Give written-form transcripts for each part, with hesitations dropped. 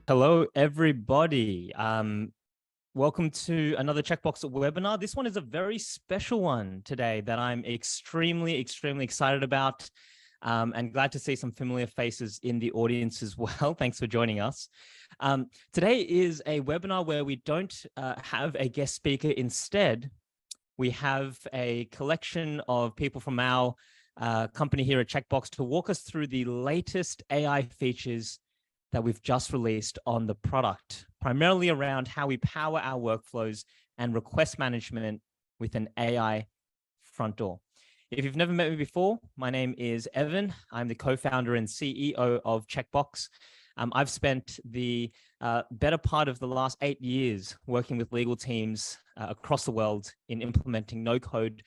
Hello, everybody. Welcome to another Checkbox webinar. This one is a very special one today that I'm extremely excited about, and glad to see some familiar faces in the audience as well. Thanks for joining us. Today is a webinar where we don't have a guest speaker. Instead, we have a collection of people from our company here at Checkbox to walk us through the latest AI features that we've just released on the product, primarily around how we power our workflows and request management with an AI front door. If you've never met me before, my name is Evan. I'm the co-founder and CEO of Checkbox. I've spent the better part of the last 8 years working with legal teams across the world in implementing no-code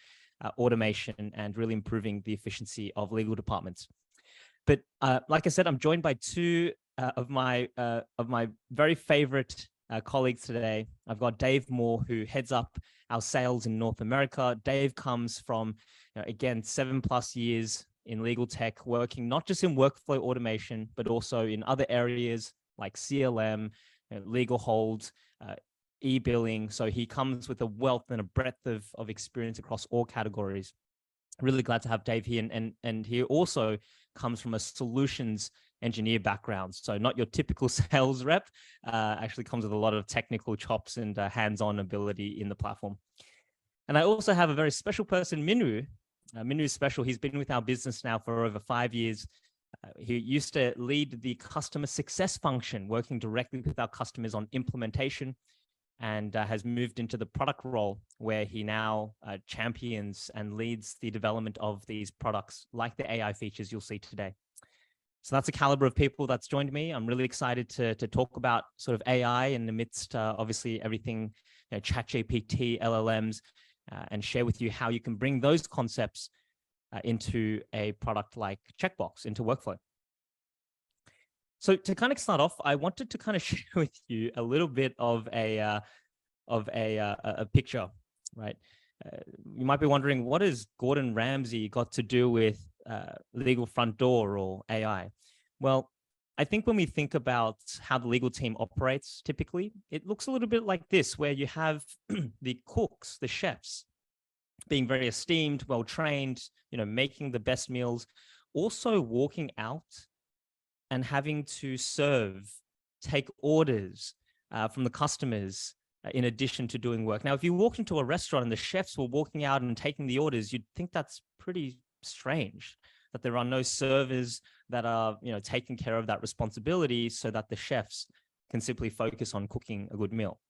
automation and really improving the efficiency of legal departments. But like I said, I'm joined by two of my very favorite colleagues today. I've got Dave Moore, who heads up our sales in North America. Dave comes from, again, 7+ years in legal tech, working not just in workflow automation, but also in other areas like CLM, legal hold, e-billing. So he comes with a wealth and a breadth of experience across all categories. Really glad to have Dave here. And he also comes from a solutions engineer background. So not your typical sales rep, actually comes with a lot of technical chops and hands-on ability in the platform. And I also have a very special person, Minu. Minu is special. He's been with our business now for over 5 years. He used to lead the customer success function, working directly with our customers on implementation, and has moved into the product role where he now champions and leads the development of these products like the AI features you'll see today. So that's the caliber of people that's joined me. I'm really excited to talk about sort of AI in the midst, obviously, everything, ChatGPT, LLMs, and share with you how you can bring those concepts into a product like Checkbox, into workflow. So to kind of start off, I wanted to kind of share with you a little bit of a picture, right? You might be wondering, what has Gordon Ramsay got to do with legal front door or AI? Well, I think when we think about how the legal team operates, typically, it looks a little bit like this, where you have the cooks, the chefs, being very esteemed, well-trained, making the best meals, also walking out and having to serve, take orders from the customers in addition to doing work. Now, if you walked into a restaurant and the chefs were walking out and taking the orders, you'd think that's pretty strange, that there are no servers that are taking care of that responsibility so that the chefs can simply focus on cooking a good meal.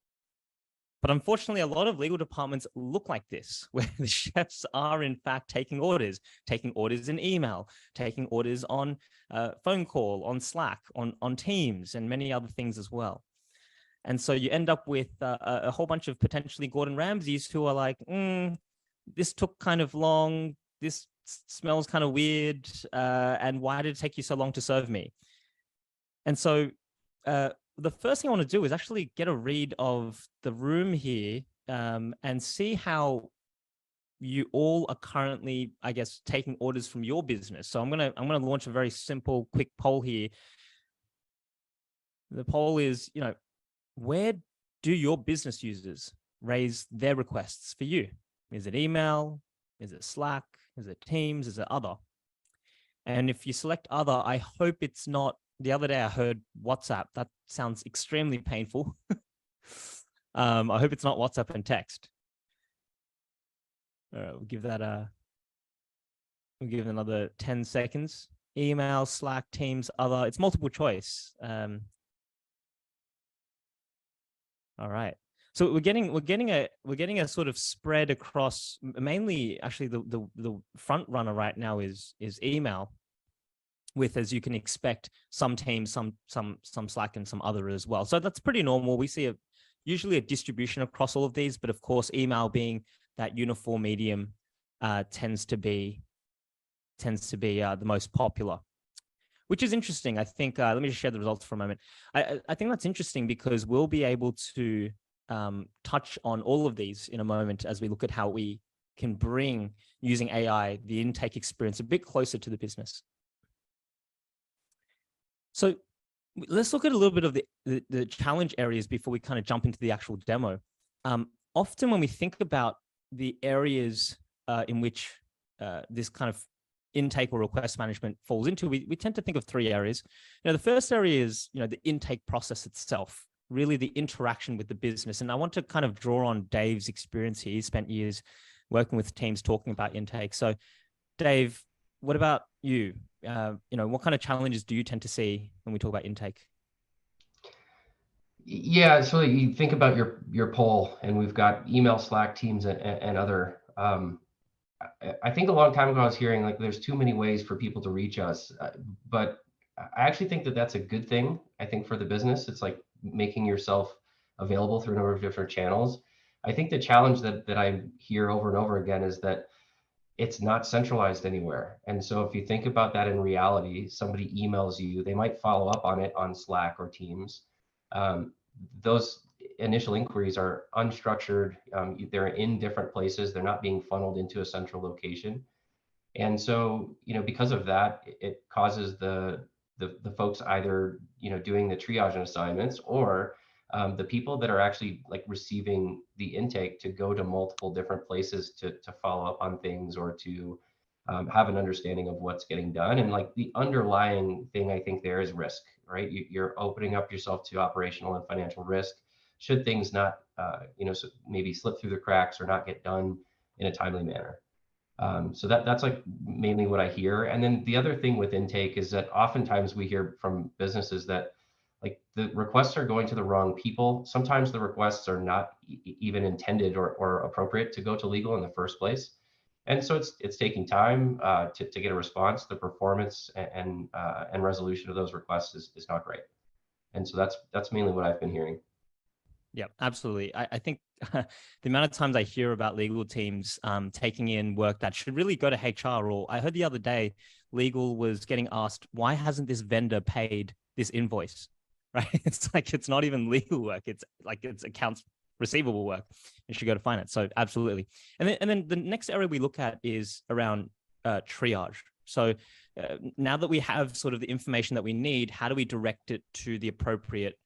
But unfortunately, a lot of legal departments look like this, where the chefs are in fact taking orders in email, taking orders on phone call, on Slack, on Teams, and many other things as well. And so you end up with a whole bunch of potentially Gordon Ramsays who are like, this took kind of long, this smells kind of weird, and why did it take you so long to serve me? And so the first thing I want to do is actually get a read of the room here and see how you all are currently, I guess, taking orders from your business. So I'm gonna launch a very simple, quick poll here. The poll is, where do your business users raise their requests for you? Is it email? Is it Slack? Is it Teams? Is it other? And if you select other, I hope it's not. The other day I heard WhatsApp. That sounds extremely painful. I hope it's not WhatsApp and text. We'll give that we'll give it another 10 seconds. Email, Slack, Teams, other. It's multiple choice. All right. So we're getting a sort of spread across. Mainly, actually, the front runner right now is email, with, as you can expect, some Teams, some Slack, and some other as well. So that's pretty normal. We see usually a distribution across all of these, but of course, email being that uniform medium tends to be the most popular, which is interesting. I think, let me just share the results for a moment. I think that's interesting because we'll be able to touch on all of these in a moment as we look at how we can bring, using AI, the intake experience a bit closer to the business. So Let's look at a little bit of the challenge areas before we kind of jump into the actual demo. Often when we think about the areas in which this kind of intake or request management falls into, we tend to think of three areas. The first area is, the intake process itself, really the interaction with the business. And I want to kind of draw on Dave's experience here. He spent years working with teams talking about intake. So Dave, what about you? What kind of challenges do you tend to see when we talk about intake? Yeah, so you think about your poll, and we've got email, Slack, Teams, and other. I think a long time ago I was hearing like there's too many ways for people to reach us, but I actually think that that's a good thing. I think for the business, it's like making yourself available through a number of different channels. I think the challenge that I hear over and over again is that it's not centralized anywhere. And so if you think about that in reality, somebody emails you, they might follow up on it on Slack or Teams. Um, those initial inquiries are unstructured. They're in different places. They're not being funneled into a central location. And so, because of that, it causes the folks either, doing the triage and assignments, or the people that are actually like receiving the intake to go to multiple different places to follow up on things, or to have an understanding of what's getting done. And like the underlying thing I think there is risk, right? You're opening up yourself to operational and financial risk should things not, so maybe slip through the cracks or not get done in a timely manner. So that's like mainly what I hear. And then the other thing with intake is that oftentimes we hear from businesses that like the requests are going to the wrong people. Sometimes the requests are not even intended or appropriate to go to legal in the first place. And so it's taking time to get a response. The performance and resolution of those requests is not great. And so that's mainly what I've been hearing. Yeah, absolutely. I think the amount of times I hear about legal teams taking in work that should really go to HR, or I heard the other day, legal was getting asked, why hasn't this vendor paid this invoice? Right? It's like, it's not even legal work. It's like, it's accounts receivable work. It should go to finance. So absolutely. And then the next area we look at is around triage. So now that we have sort of the information that we need, how do we direct it to the appropriate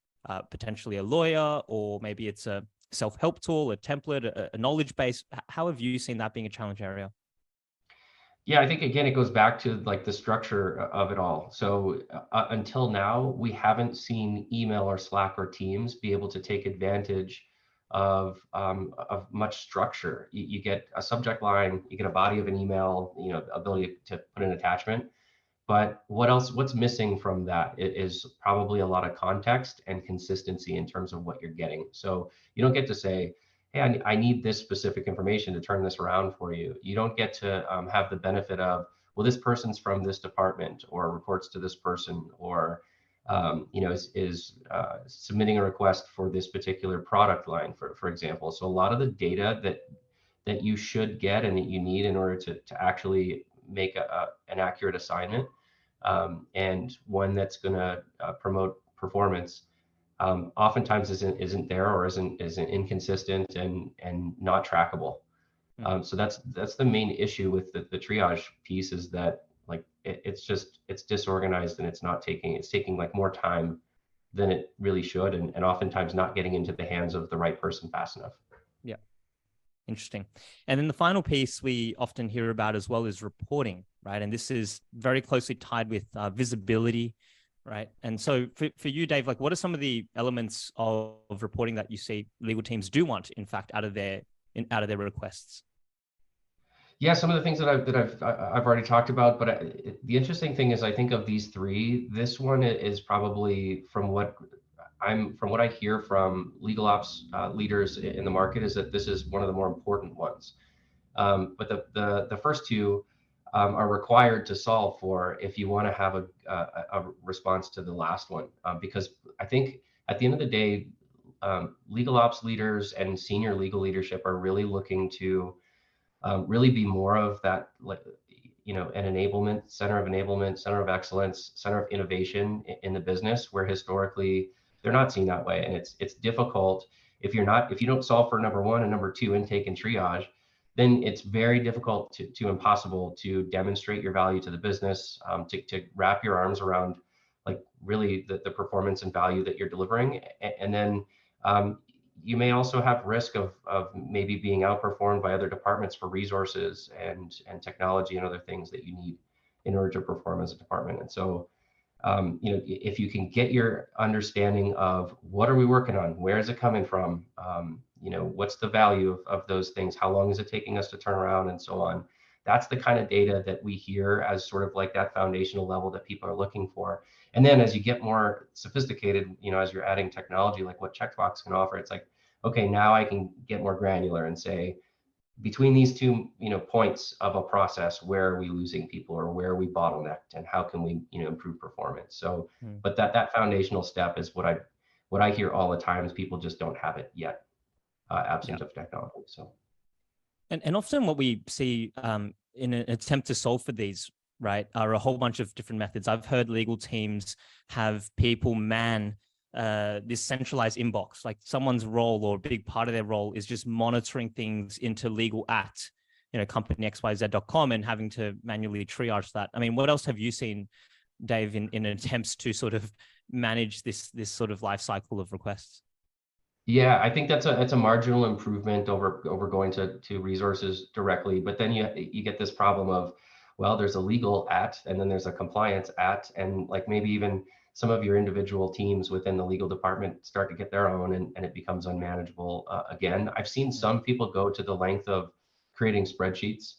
potentially a lawyer, or maybe it's a self-help tool, a template, a knowledge base? How have you seen that being a challenge area? Yeah, I think again, it goes back to like the structure of it all. So until now, we haven't seen email or Slack or Teams be able to take advantage of much structure. You get a subject line, you get a body of an email, ability to put an attachment. But what's missing from that is probably a lot of context and consistency in terms of what you're getting. So you don't get to say, hey, I need this specific information to turn this around for you. You don't get to have the benefit of, well, this person's from this department or reports to this person, or is submitting a request for this particular product line, for example. So a lot of the data that you should get and that you need in order to actually make an accurate assignment, and one that's going to promote performance, oftentimes isn't there, or isn't inconsistent and not trackable. So that's the main issue with the triage piece, is that like it's disorganized, and it's taking like more time than it really should, and oftentimes not getting into the hands of the right person fast enough. Yeah. Interesting. And then the final piece we often hear about as well is reporting, right? And this is very closely tied with visibility, right? And so for you, Dave, like what are some of the elements of reporting that you see legal teams do want, in fact, out of their requests? Yeah, some of the things that I've already talked about, but the interesting thing is, I think of these three, this one is probably from what I hear from legal ops leaders in the market, is that this is one of the more important ones. But the first two are required to solve for if you want to have a response to the last one, because I think at the end of the day, legal ops leaders and senior legal leadership are really looking to really be more of that, like, an enablement, center of excellence, center of innovation in the business, where historically they're not seen that way. And it's difficult if you don't solve for number one and number two, intake and triage, then it's very difficult to impossible to demonstrate your value to the business, to wrap your arms around like really the performance and value that you're delivering. And then you may also have risk of maybe being outperformed by other departments for resources and technology and other things that you need in order to perform as a department. And so, if you can get your understanding of what are we working on, where is it coming from, what's the value of those things, how long is it taking us to turn around, and so on. That's the kind of data that we hear as sort of like that foundational level that people are looking for. And then as you get more sophisticated, as you're adding technology like what Checkbox can offer, it's like, okay, now I can get more granular and say, between these two points of a process, where are we losing people, or where are we bottlenecked, and how can we improve performance? So but that foundational step is what I hear all the time is people just don't have it yet, absent of technology. So and often what we see in an attempt to solve for these, right, are a whole bunch of different methods. I've heard legal teams have people man this centralized inbox, like someone's role or a big part of their role is just monitoring things into legal at, company xyz.com and having to manually triage that. I mean, what else have you seen, Dave, in attempts to sort of manage this sort of life cycle of requests? Yeah, I think that's a marginal improvement over going to resources directly. But then you get this problem of, well, there's a legal at, and then there's a compliance at, and like maybe even some of your individual teams within the legal department start to get their own, and it becomes unmanageable again. I've seen some people go to the length of creating spreadsheets,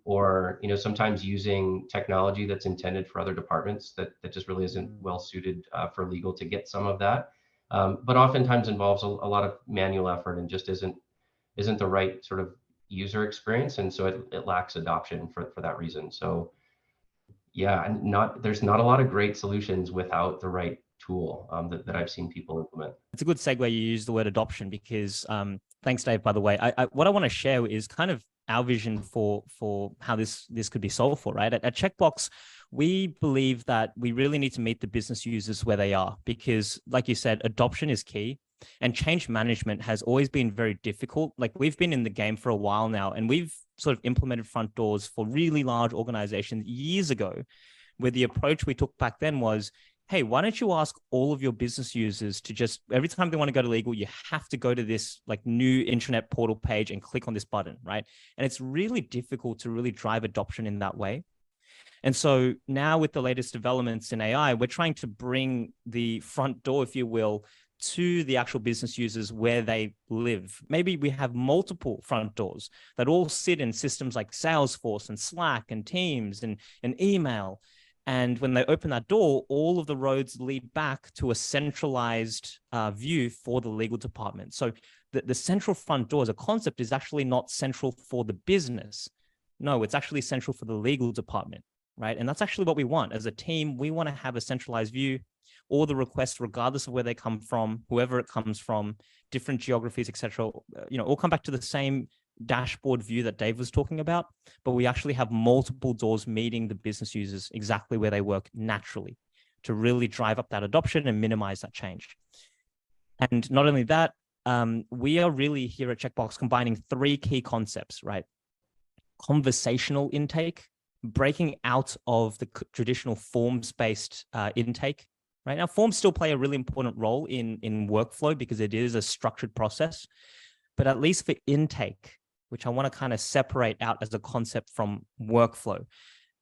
or sometimes using technology that's intended for other departments that just really isn't well suited for legal to get some of that. But oftentimes involves a lot of manual effort and just isn't the right sort of user experience, and so it lacks adoption for that reason. So yeah, and there's not a lot of great solutions without the right tool that I've seen people implement. It's a good segue you use the word adoption, because thanks, Dave, by the way. What I want to share is kind of our vision for how this could be solved for, right? At Checkbox, we believe that we really need to meet the business users where they are, because like you said, adoption is key, and change management has always been very difficult. Like, we've been in the game for a while now, and we've sort of implemented front doors for really large organizations years ago, where the approach we took back then was, hey, why don't you ask all of your business users to just, every time they want to go to legal, you have to go to this like new intranet portal page and click on this button, right? And it's really difficult to really drive adoption in that way. And so now with the latest developments in AI, we're trying to bring the front door, if you will, to the actual business users where they live. Maybe we have multiple front doors that all sit in systems like Salesforce and Slack and Teams and email. And when they open that door, all of the roads lead back to a centralized view for the legal department. So the central front door as a concept is actually not central for the business. No, it's actually central for the legal department, right? And that's actually what we want. As a team, we want to have a centralized view. All the requests, regardless of where they come from, whoever it comes from, different geographies, etc., all come back to the same dashboard view that Dave was talking about, but we actually have multiple doors meeting the business users exactly where they work naturally to really drive up that adoption and minimize that change. And not only that, we are really here at Checkbox combining three key concepts, right? Conversational intake, breaking out of the traditional forms-based intake. Right now, forms still play a really important role in workflow because it is a structured process. But at least for intake, which I want to kind of separate out as a concept from workflow,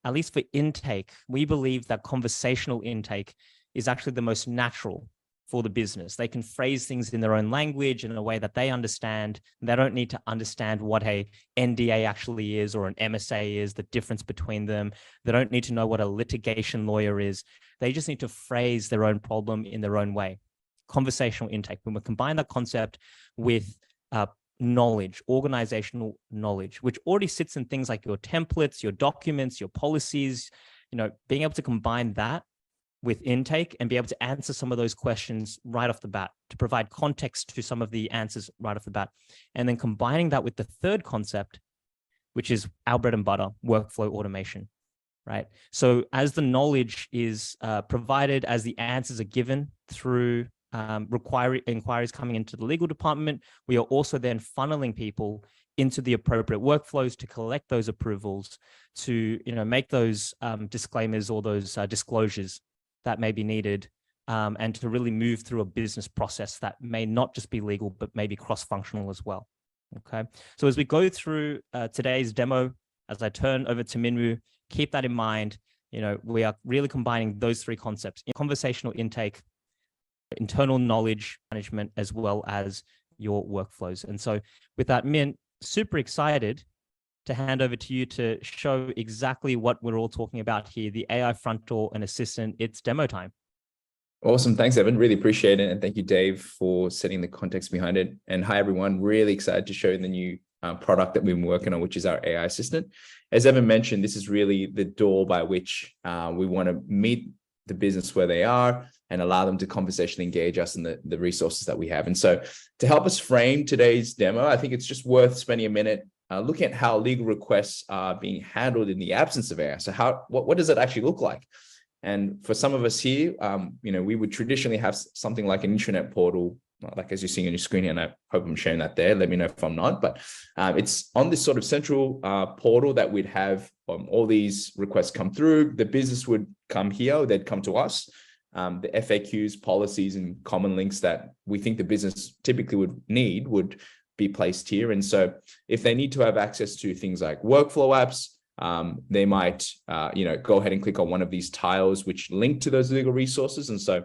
at least for intake, we believe that conversational intake is actually the most natural for the business. They can phrase things in their own language in a way that they understand. They don't need to understand what a NDA actually is or an MSA is, the difference between them. They don't need to know what a litigation lawyer is. They just need to phrase their own problem in their own way. Conversational intake. When we combine that concept with knowledge, organizational knowledge, which already sits in things like your templates, your documents, your policies, being able to combine that with intake and be able to answer some of those questions right off the bat, to provide context to some of the answers right off the bat. And then combining that with the third concept, which is our bread and butter, workflow automation, right? So as the knowledge is provided, as the answers are given through inquiries coming into the legal department, we are also then funneling people into the appropriate workflows to collect those approvals, to make those disclaimers or those disclosures that may be needed, and to really move through a business process that may not just be legal, but maybe cross-functional as well. Okay. So as we go through today's demo, as I turn over to Minwoo, keep that in mind. We are really combining those three concepts: conversational intake, internal knowledge management, as well as your workflows. And so with that, Min, super excited to hand over to you to show exactly what we're all talking about here, the AI front door and assistant. It's demo time. Awesome. Thanks, Evan. Really appreciate it. And thank you, Dave, for setting the context behind it. And hi, everyone. Really excited to show you the new product that we've been working on, which is our AI assistant. As Evan mentioned, this is really the door by which we want to meet the business where they are and allow them to conversationally engage us in the resources that we have. And so to help us frame today's demo, I think it's just worth spending a minute looking at how legal requests are being handled in the absence of AI. So what does it actually look like? And for some of us here, we would traditionally have something like an intranet portal, like as you're seeing on your screen here, and I hope I'm showing that there. Let me know if I'm not, but it's on this sort of central portal that we'd have all these requests come through. The business would come here, they'd come to us. The FAQs, policies, and common links that we think the business typically would need would be placed here. And so if they need to have access to things like workflow apps, they might, go ahead and click on one of these tiles which link to those legal resources. And so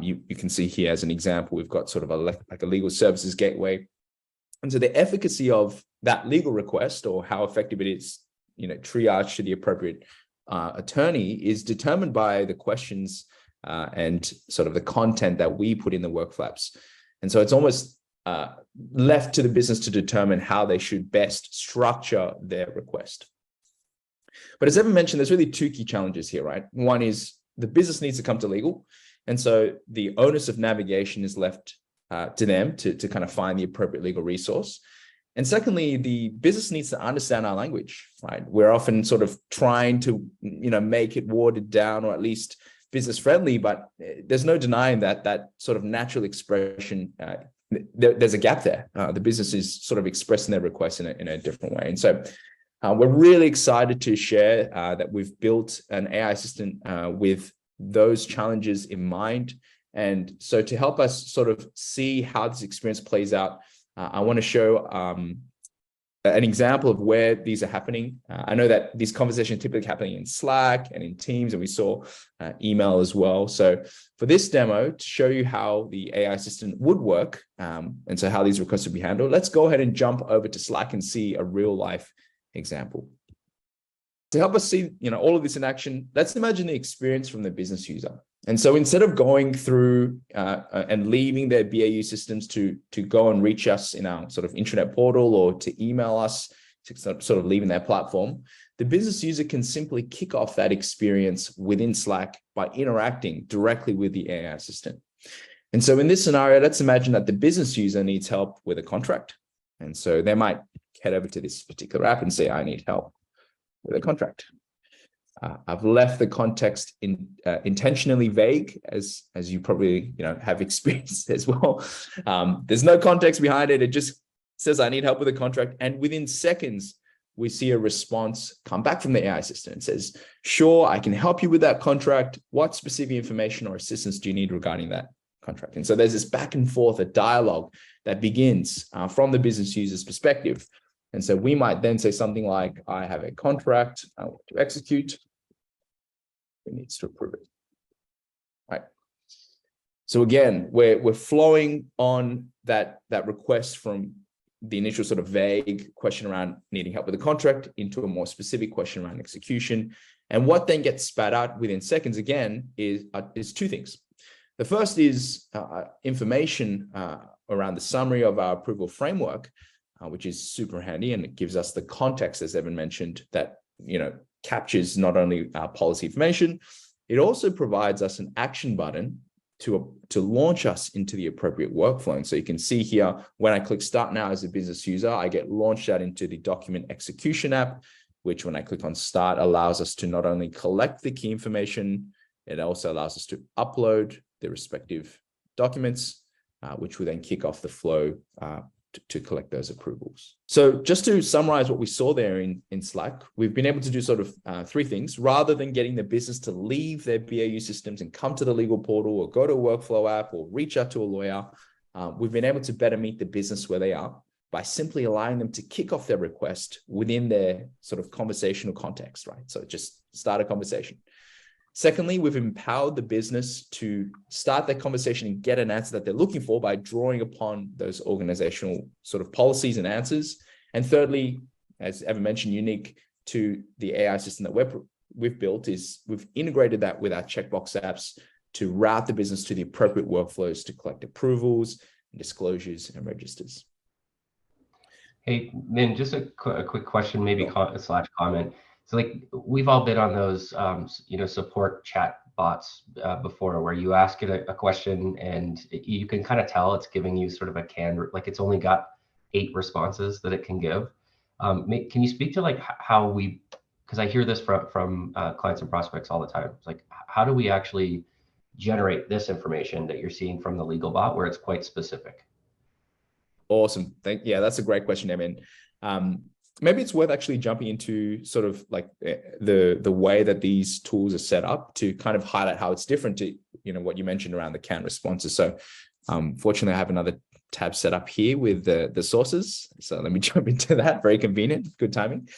you can see here as an example, we've got sort of like a legal services gateway. And so the efficacy of that legal request, or how effective it is, triage to the appropriate attorney, is determined by the questions and sort of the content that we put in the workflows. And so it's almost left to the business to determine how they should best structure their request. But as Evan mentioned, there's really two key challenges here, right? One is the business needs to come to legal. And so the onus of navigation is left to them to kind of find the appropriate legal resource. And secondly, the business needs to understand our language, right? We're often sort of trying to, make it watered down or at least business friendly, but there's no denying that sort of natural expression, there's a gap there. The business is sort of expressing their requests in a different way. And so we're really excited to share that we've built an AI assistant with those challenges in mind. And so to help us sort of see how this experience plays out, I want to show an example of where these are happening. I know that these conversations are typically happening in Slack and in Teams, and we saw email as well. So for this demo, to show you how the AI assistant would work, and so how these requests would be handled, let's go ahead and jump over to Slack and see a real life example. To help us see, all of this in action, let's imagine the experience from the business user. And so instead of going through and leaving their BAU systems to go and reach us in our sort of intranet portal or to email us, to sort of leaving their platform, the business user can simply kick off that experience within Slack by interacting directly with the AI assistant. And so in this scenario, let's imagine that the business user needs help with a contract. And so they might head over to this particular app and say, I need help with a contract. I've left the context intentionally vague, as you probably have experienced as well. There's no context behind it. It just says I need help with a contract, and within seconds we see a response come back from the AI assistant. It says, "Sure, I can help you with that contract. What specific information or assistance do you need regarding that contract?" And so there's this back and forth, a dialogue that begins from the business user's perspective. And so we might then say something like, "I have a contract I want to execute. Who needs to approve it?" Right. So again, we're flowing on that request from the initial sort of vague question around needing help with the contract into a more specific question around execution. And what then gets spat out within seconds again is two things. The first is information around the summary of our approval framework, which is super handy, and it gives us the context, as Evan mentioned, that captures not only our policy information, it also provides us an action button to launch us into the appropriate workflow. And so you can see here, when I click Start Now as a business user, I get launched out into the document execution app, which when I click on Start allows us to not only collect the key information, it also allows us to upload the respective documents, which will then kick off the flow to collect those approvals. So just to summarize what we saw there in Slack, we've been able to do sort of three things. Rather than getting the business to leave their BAU systems and come to the legal portal or go to a workflow app or reach out to a lawyer, we've been able to better meet the business where they are by simply allowing them to kick off their request within their sort of conversational context, right? So just start a conversation. Secondly, we've empowered the business to start their conversation and get an answer that they're looking for by drawing upon those organizational sort of policies and answers. And thirdly, as Evan mentioned, unique to the AI system that we've built is we've integrated that with our Checkbox apps to route the business to the appropriate workflows to collect approvals, disclosures, and registers. Hey, Min, just a quick question, maybe Sure. slash comment. So like we've all been on those, support chat bots before, where you ask it a question and you can kind of tell it's giving you sort of a canned, like it's only got 8 responses that it can give. Can you speak to like how we, because I hear this from clients and prospects all the time. It's like, how do we actually generate this information that you're seeing from the legal bot where it's quite specific? Awesome. Yeah, that's a great question, Evan. Maybe it's worth actually jumping into sort of like the way that these tools are set up to kind of highlight how it's different to, what you mentioned around the canned responses. So fortunately, I have another tab set up here with the sources. So let me jump into that. Very convenient. Good timing.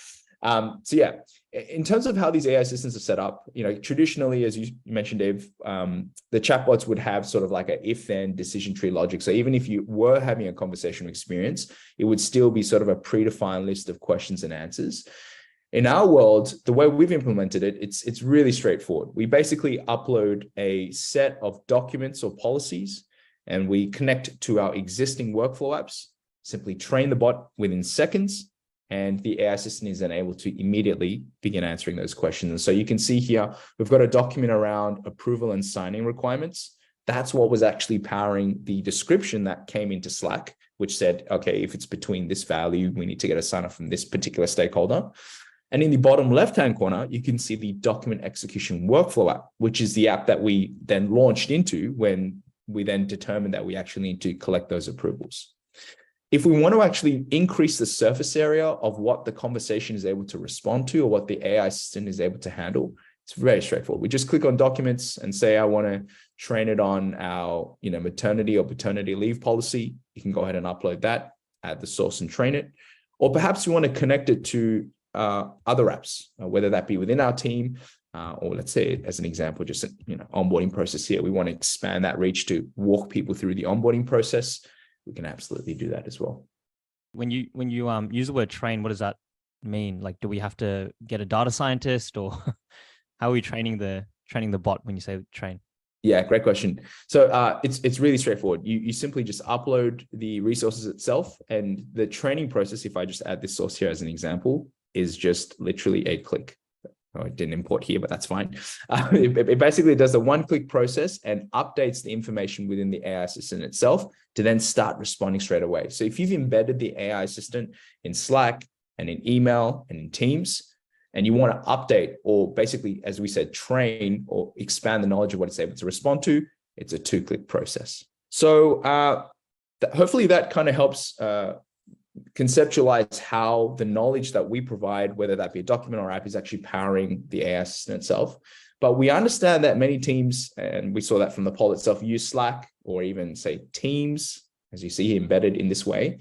So yeah, in terms of how these AI systems are set up, traditionally, as you mentioned, Dave, the chatbots would have sort of like a if-then decision tree logic. So even if you were having a conversational experience, it would still be sort of a predefined list of questions and answers. In our world, the way we've implemented it, it's really straightforward. We basically upload a set of documents or policies, and we connect to our existing workflow apps, simply train the bot within seconds, and the AI assistant is then able to immediately begin answering those questions. And so you can see here, we've got a document around approval and signing requirements. That's what was actually powering the description that came into Slack, which said, okay, if it's between this value, we need to get a sign off from this particular stakeholder. And in the bottom left-hand corner, you can see the document execution workflow app, which is the app that we then launched into when we then determined that we actually need to collect those approvals. If we want to actually increase the surface area of what the conversation is able to respond to or what the AI assistant is able to handle, it's very straightforward. We just click on documents and say, I want to train it on our maternity or paternity leave policy. You can go ahead and upload that, add the source and train it. Or perhaps you want to connect it to other apps, whether that be within our team, or let's say, as an example, just onboarding process here. We want to expand that reach to walk people through the onboarding process. We can absolutely do that as well. When you use the word train, what does that mean? Like, do we have to get a data scientist, or how are we training the bot when you say train? Yeah, great question. So it's really straightforward. You simply just upload the resources itself, and the training process, if I just add this source here as an example, is just literally a click. Oh, I didn't import here, but that's fine. It basically does a one-click process and updates the information within the AI assistant itself to then start responding straight away. So if you've embedded the AI assistant in Slack and in email and in Teams, and you want to update or basically, as we said, train or expand the knowledge of what it's able to respond to, it's a 2-click process. So hopefully that kind of helps conceptualize how the knowledge that we provide, whether that be a document or app, is actually powering the AI assistant itself. But we understand that many teams, and we saw that from the poll itself, use Slack or even say Teams, as you see embedded in this way.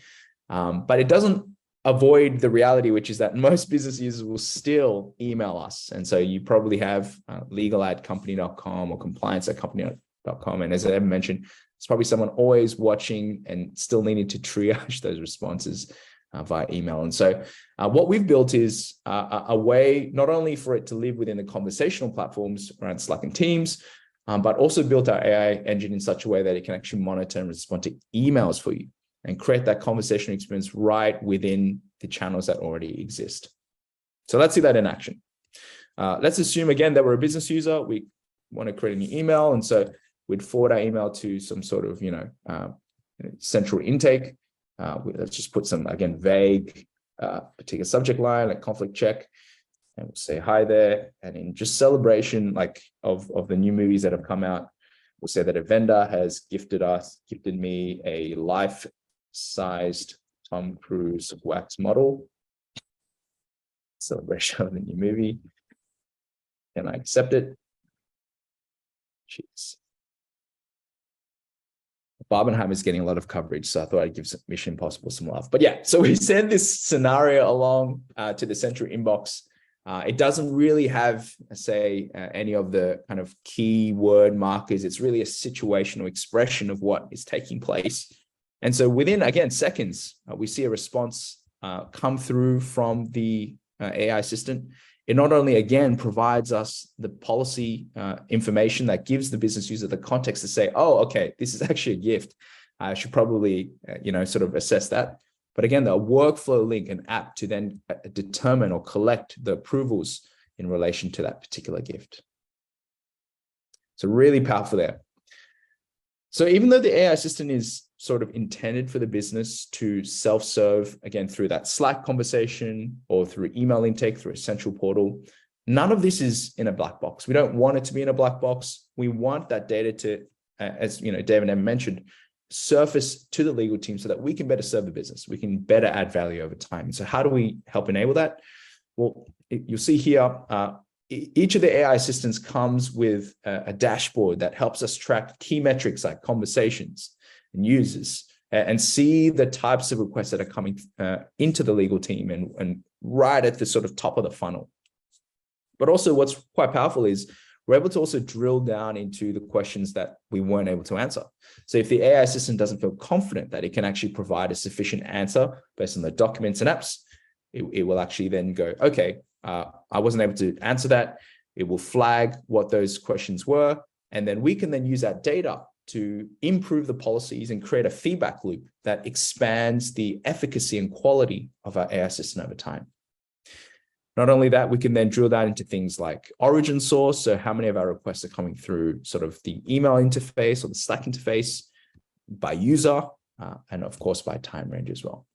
But it doesn't avoid the reality, which is that most business users will still email us. And so you probably have legal@company.com or compliance@company.com. And as I mentioned, it's probably someone always watching and still needing to triage those responses via email. And so what we've built is a way not only for it to live within the conversational platforms around Slack and Teams, but also built our AI engine in such a way that it can actually monitor and respond to emails for you and create that conversational experience right within the channels that already exist. So let's see that in action. Let's assume again that we're a business user. We want to create a new email. And so we'd forward our email to some sort of, central intake. Let's just put some, again, vague particular subject line, like conflict check. And we'll say hi there. And in just celebration, like of the new movies that have come out, we'll say that a vendor has gifted me a life-sized Tom Cruise wax model. Celebration of the new movie. Can I accept it? Jeez. Barbenheimer is getting a lot of coverage, so I thought I'd give Mission Impossible some love. But yeah, so we send this scenario along to the central inbox. It doesn't really have, say, any of the kind of keyword markers. It's really a situational expression of what is taking place. And so within, again, seconds, we see a response come through from the AI assistant. It not only, again, provides us the policy information that gives the business user the context to say, oh, okay, this is actually a gift. I should probably, sort of assess that. But again, the workflow link, an app to then determine or collect the approvals in relation to that particular gift. So really powerful there. So even though the AI assistant is sort of intended for the business to self-serve, again, through that Slack conversation or through email intake, through a central portal, none of this is in a black box. We don't want it to be in a black box. We want that data to, as Dave and Em mentioned, surface to the legal team so that we can better serve the business. We can better add value over time. So how do we help enable that? Well, you'll see here, each of the AI assistants comes with a dashboard that helps us track key metrics like conversations and users and see the types of requests that are coming into the legal team and right at the sort of top of the funnel. But also what's quite powerful is we're able to also drill down into the questions that we weren't able to answer. So if the AI assistant doesn't feel confident that it can actually provide a sufficient answer based on the documents and apps, it will actually then go, okay, I wasn't able to answer that. It will flag what those questions were. And then we can then use that data to improve the policies and create a feedback loop that expands the efficacy and quality of our AI assistant over time. Not only that, we can then drill down into things like origin source. So how many of our requests are coming through sort of the email interface or the Slack interface, by user, and of course by time range as well.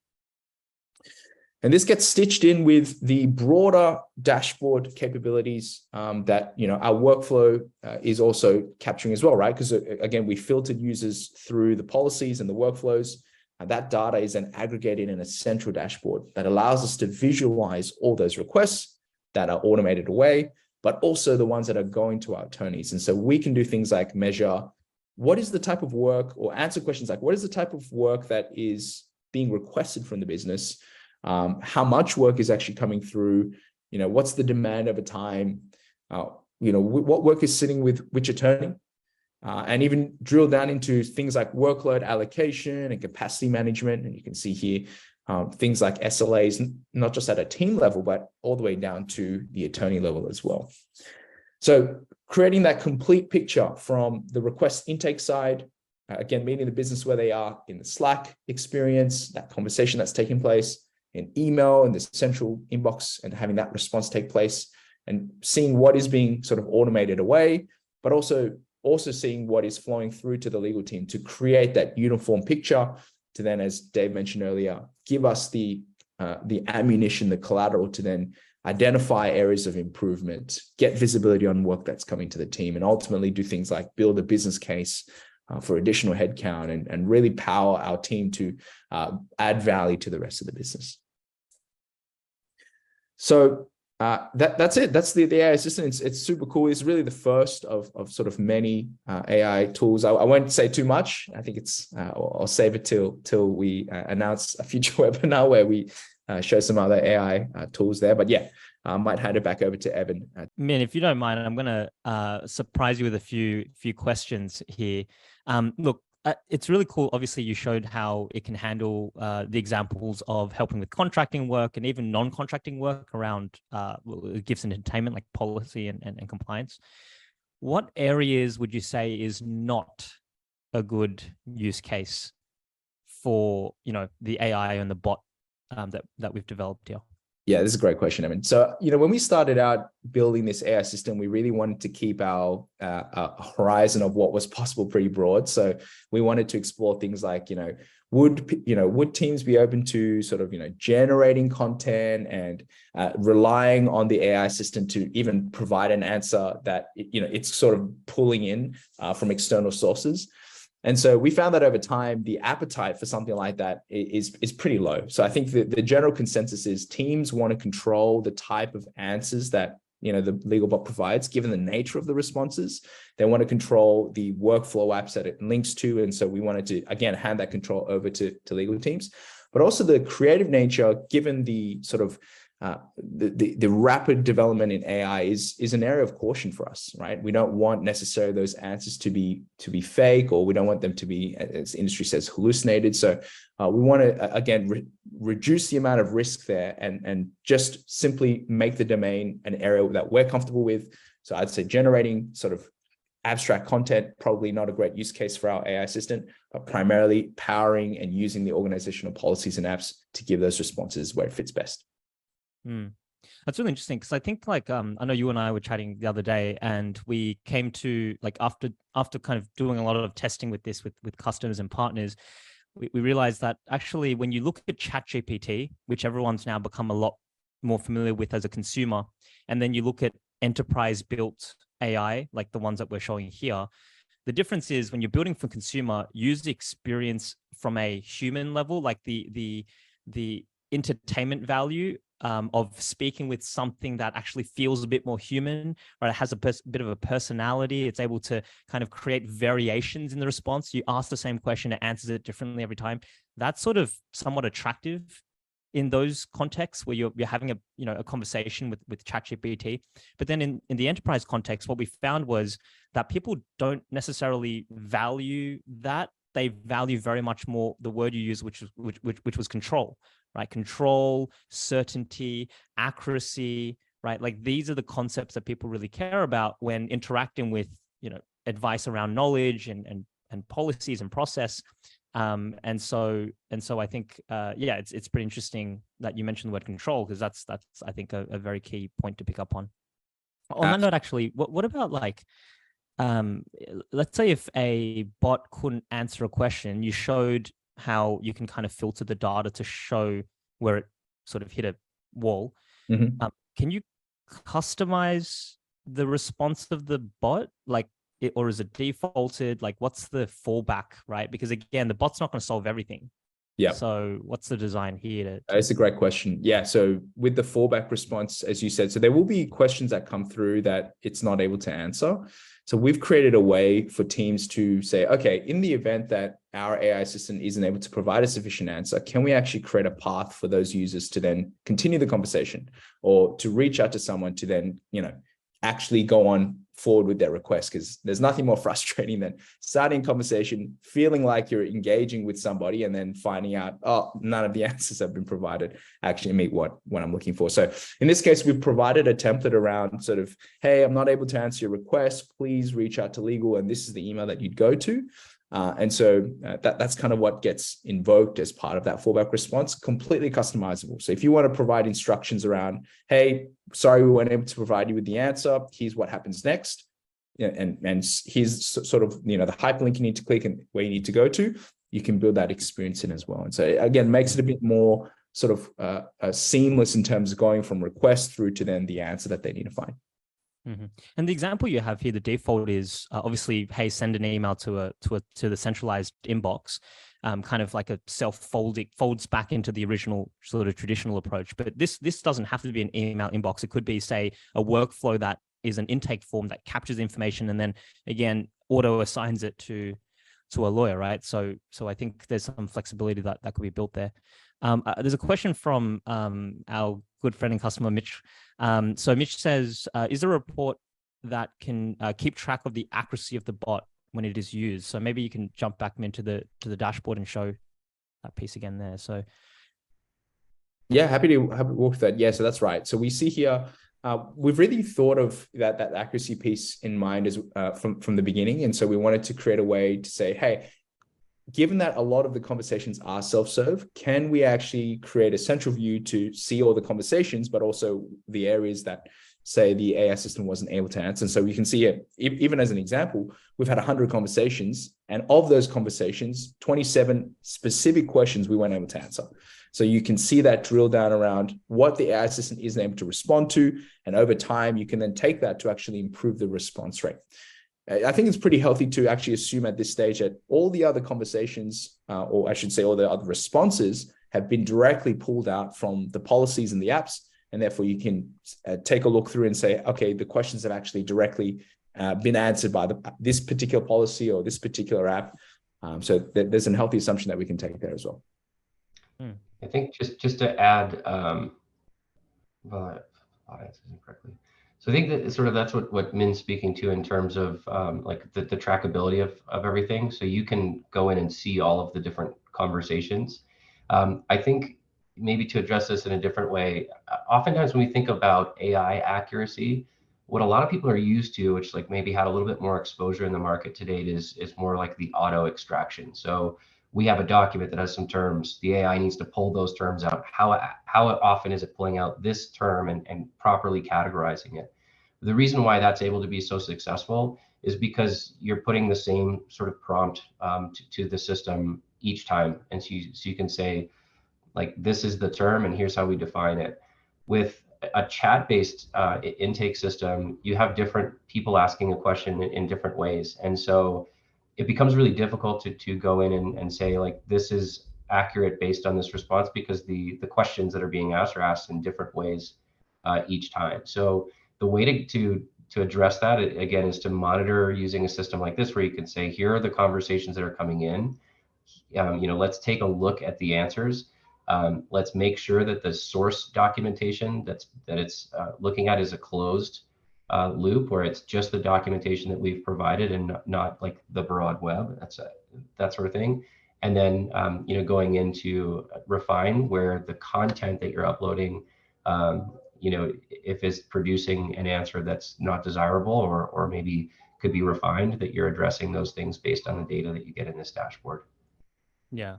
And this gets stitched in with the broader dashboard capabilities that our workflow is also capturing as well, right? Because again, we filtered users through the policies and the workflows, and that data is then aggregated in a central dashboard that allows us to visualize all those requests that are automated away, but also the ones that are going to our attorneys. And so we can do things like measure what is the type of work, or answer questions like what is the type of work that is being requested from the business. How much work is actually coming through, what's the demand over time, what work is sitting with which attorney, and even drill down into things like workload allocation and capacity management. And you can see here things like SLAs, not just at a team level, but all the way down to the attorney level as well. So creating that complete picture from the request intake side, again, meeting the business where they are in the Slack experience, that conversation that's taking place, in email and the central inbox, and having that response take place and seeing what is being sort of automated away, but also seeing what is flowing through to the legal team to create that uniform picture to then, as Dave mentioned earlier, give us the ammunition, the collateral to then identify areas of improvement, get visibility on work that's coming to the team, and ultimately do things like build a business case for additional headcount and really power our team to add value to the rest of the business. So that's it. That's the AI assistant. It's super cool. It's really the first of sort of many AI tools. I won't say too much. I think it's I'll save it till we announce a future webinar where we show some other AI tools there. But yeah, I might hand it back over to Evan. Man, if you don't mind, I'm going to surprise you with a few questions here. Look, it's really cool. Obviously, you showed how it can handle the examples of helping with contracting work and even non-contracting work around gifts and entertainment, like policy and compliance. What areas would you say is not a good use case for the AI and the bot that we've developed here? Yeah, this is a great question, Evan. So, when we started out building this AI system, we really wanted to keep our horizon of what was possible pretty broad. So we wanted to explore things like, would teams be open to sort of, generating content and relying on the AI assistant to even provide an answer that, it's sort of pulling in from external sources. And so we found that over time, the appetite for something like that is pretty low. So I think the general consensus is teams want to control the type of answers that the legal bot provides, given the nature of the responses. They want to control the workflow apps that it links to. And so we wanted to, again, hand that control over to legal teams, but also the creative nature, given the sort of the rapid development in AI is an area of caution for us, right? We don't want necessarily those answers to be fake, or we don't want them to be, as the industry says, hallucinated. So we want to, again, reduce the amount of risk there and just simply make the domain an area that we're comfortable with. So I'd say generating sort of abstract content, probably not a great use case for our AI assistant, but primarily powering and using the organizational policies and apps to give those responses where it fits best. That's really interesting, because I think I know you and I were chatting the other day, and we came to after kind of doing a lot of testing with this with customers and partners, we realized that actually when you look at ChatGPT, which everyone's now become a lot more familiar with as a consumer, and then you look at enterprise built AI, like the ones that we're showing here, the difference is when you're building for consumer, user experience from a human level, like the entertainment value of speaking with something that actually feels a bit more human, right? It has a bit of a personality. It's able to kind of create variations in the response. You ask the same question, it answers it differently every time. That's sort of somewhat attractive in those contexts where you're having a conversation with ChatGPT. But then in the enterprise context, what we found was that people don't necessarily value that. They value very much more the word you use, which was control, right? Control, certainty, accuracy, right? Like these are the concepts that people really care about when interacting with, advice around knowledge and policies and process. And so I think, it's pretty interesting that you mentioned the word control, because that's I think a very key point to pick up on. On that note, actually, what about let's say if a bot couldn't answer a question, you showed how you can kind of filter the data to show where it sort of hit a wall. Mm-hmm. Can you customize the response of the bot, or is it defaulted? Like, what's the fallback, right? Because again, the bot's not going to solve everything. Yeah. So what's the design here? It's a great question. Yeah. So with the fallback response, as you said, so there will be questions that come through that it's not able to answer. So we've created a way for teams to say, okay, in the event that our AI assistant isn't able to provide a sufficient answer, can we actually create a path for those users to then continue the conversation, or to reach out to someone to then, actually go on forward with their request? Because there's nothing more frustrating than starting a conversation, feeling like you're engaging with somebody, and then finding out, oh, none of the answers have been provided actually meet what I'm looking for. So in this case, we've provided a template around sort of, hey, I'm not able to answer your request, please reach out to legal, and this is the email that you'd go to. And so that's kind of what gets invoked as part of that fallback response, completely customizable. So if you want to provide instructions around, hey, sorry, we weren't able to provide you with the answer, here's what happens next, and here's sort of, the hyperlink you need to click and where you need to go to, you can build that experience in as well. And so again, makes it a bit more sort of seamless in terms of going from request through to then the answer that they need to find. Mm-hmm. And the example you have here, the default is obviously, hey, send an email to the centralized inbox, kind of like a self-folding, folds back into the original sort of traditional approach. But this doesn't have to be an email inbox. It could be, say, a workflow that is an intake form that captures information and then again auto assigns it to a lawyer, right? So I think there's some flexibility that could be built there. There's a question from our good friend and customer, Mitch. So Mitch says, is there a report that can keep track of the accuracy of the bot when it is used? So maybe you can jump back into the dashboard and show that piece again there. So yeah, happy to walk through that. Yeah, so that's right. So we see here, we've really thought of that accuracy piece in mind as from the beginning. And so we wanted to create a way to say, hey, given that a lot of the conversations are self-serve, can we actually create a central view to see all the conversations, but also the areas that, say, the AI system wasn't able to answer? And so you can see it, even as an example, we've had 100 conversations, and of those conversations, 27 specific questions we weren't able to answer. So you can see that drill down around what the AI assistant isn't able to respond to. And over time, you can then take that to actually improve the response rate. I think it's pretty healthy to actually assume at this stage that all the other conversations, or I should say all the other responses, have been directly pulled out from the policies and the apps. And therefore you can take a look through and say, okay, the questions have actually directly been answered by this particular policy or this particular app. So there's a healthy assumption that we can take there as well. I think just to add, well, I answered it correctly. So I think that sort of that's what Min's speaking to in terms of like the trackability of everything. So you can go in and see all of the different conversations. I think maybe to address this in a different way, oftentimes when we think about AI accuracy, what a lot of people are used to, which like maybe had a little bit more exposure in the market to date, is more like the auto extraction. So we have a document that has some terms. The AI needs to pull those terms out. How often is it pulling out this term and properly categorizing it? The reason why that's able to be so successful is because you're putting the same sort of prompt to the system each time. And so you can say, like, this is the term and here's how we define it. With a chat-based intake system, you have different people asking a question in different ways. And so it becomes really difficult to go in and say, like, this is accurate based on this response, because the questions that are being asked are asked in different ways each time. So the way to address that, again, is to monitor using a system like this, where you can say, here are the conversations that are coming in. Let's take a look at the answers. Let's make sure that the source documentation that it's looking at is a closed loop, where it's just the documentation that we've provided and not like the broad web. That sort of thing. And then going into refine, where the content that you're uploading, if it's producing an answer that's not desirable or maybe could be refined, that you're addressing those things based on the data that you get in this dashboard. Yeah.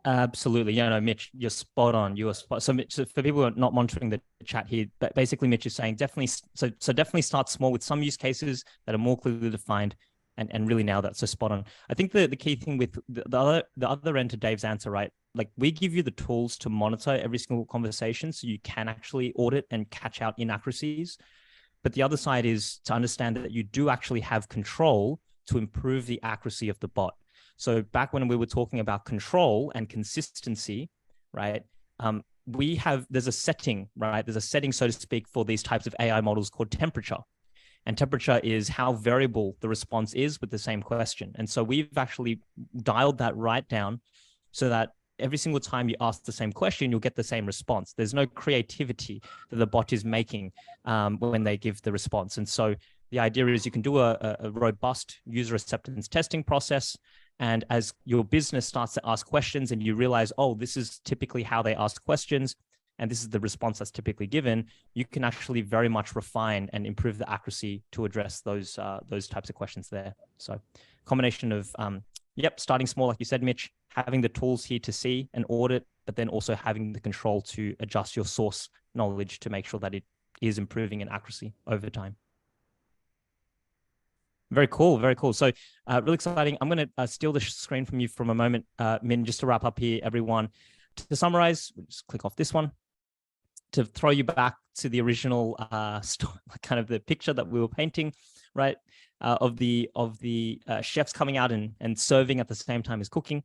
Absolutely. Yeah, no, Mitch, you're spot on. You are spot. So for people who are not monitoring the chat here, but basically Mitch is saying definitely, so definitely start small with some use cases that are more clearly defined and really nail that. So spot on. I think the key thing with the other end to Dave's answer, right? Like, we give you the tools to monitor every single conversation so you can actually audit and catch out inaccuracies. But the other side is to understand that you do actually have control to improve the accuracy of the bot. So back when we were talking about control and consistency, right? There's a setting, right? There's a setting, so to speak, for these types of AI models called temperature. And temperature is how variable the response is with the same question. And so we've actually dialed that right down so that every single time you ask the same question, you'll get the same response. There's no creativity that the bot is making when they give the response. And so the idea is you can do a robust user acceptance testing process. And as your business starts to ask questions and you realize, oh, this is typically how they ask questions, and this is the response that's typically given, you can actually very much refine and improve the accuracy to address those types of questions there. So combination of, starting small, like you said, Mitch, having the tools here to see and audit, but then also having the control to adjust your source knowledge to make sure that it is improving in accuracy over time. Very cool, very cool. So really exciting. I'm going to steal the screen from you for a moment, Min, just to wrap up here, everyone. To summarize, we'll just click off this one. To throw you back to the original kind of the picture that we were painting, right? Of the chefs coming out and serving at the same time as cooking.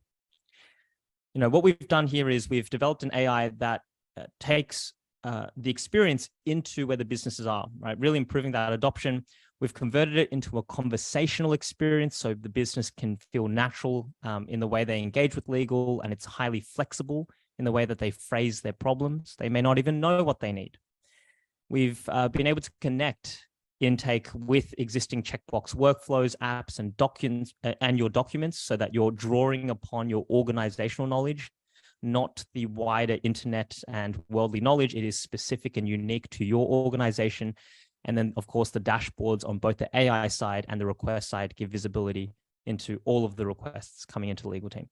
What we've done here is we've developed an AI that takes the experience into where the businesses are, right? Really improving that adoption. We've converted it into a conversational experience so the business can feel natural in the way they engage with legal, and it's highly flexible in the way that they phrase their problems. They may not even know what they need. We've been able to connect intake with existing checkbox workflows, apps, and documents so that you're drawing upon your organizational knowledge, not the wider internet and worldly knowledge. It is specific and unique to your organization. And then, of course, the dashboards on both the AI side and the request side give visibility into all of the requests coming into the legal team.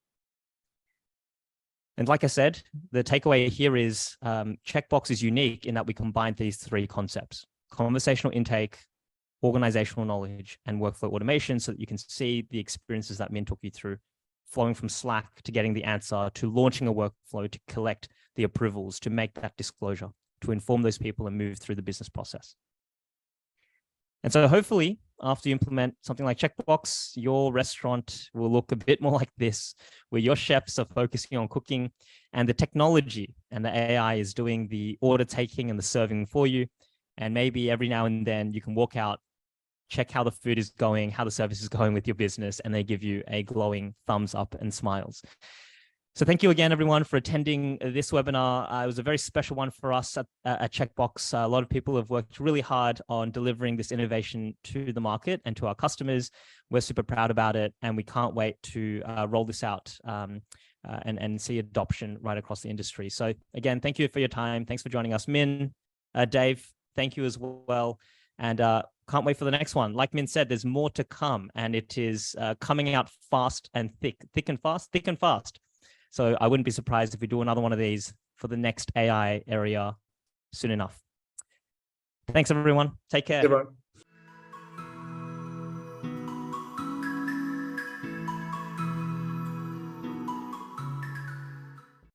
And like I said, the takeaway here is Checkbox is unique in that we combine these three concepts: conversational intake, organizational knowledge, and workflow automation, so that you can see the experiences that Min took you through, flowing from Slack to getting the answer, to launching a workflow, to collect the approvals, to make that disclosure, to inform those people and move through the business process. And so hopefully after you implement something like Checkbox, your restaurant will look a bit more like this, where your chefs are focusing on cooking and the technology and the AI is doing the order taking and the serving for you. And maybe every now and then you can walk out, check how the food is going, how the service is going with your business, and they give you a glowing thumbs up and smiles. So thank you again, everyone, for attending this webinar. It was a very special one for us at Checkbox. A lot of people have worked really hard on delivering this innovation to the market and to our customers. We're super proud about it, and we can't wait to roll this out and see adoption right across the industry. So again, thank you for your time. Thanks for joining us. Min, Dave, thank you as well. And can't wait for the next one. Like Min said, there's more to come, and it is coming out fast and thick and fast. So I wouldn't be surprised if we do another one of these for the next AI area soon enough. Thanks, everyone. Take care. Everyone.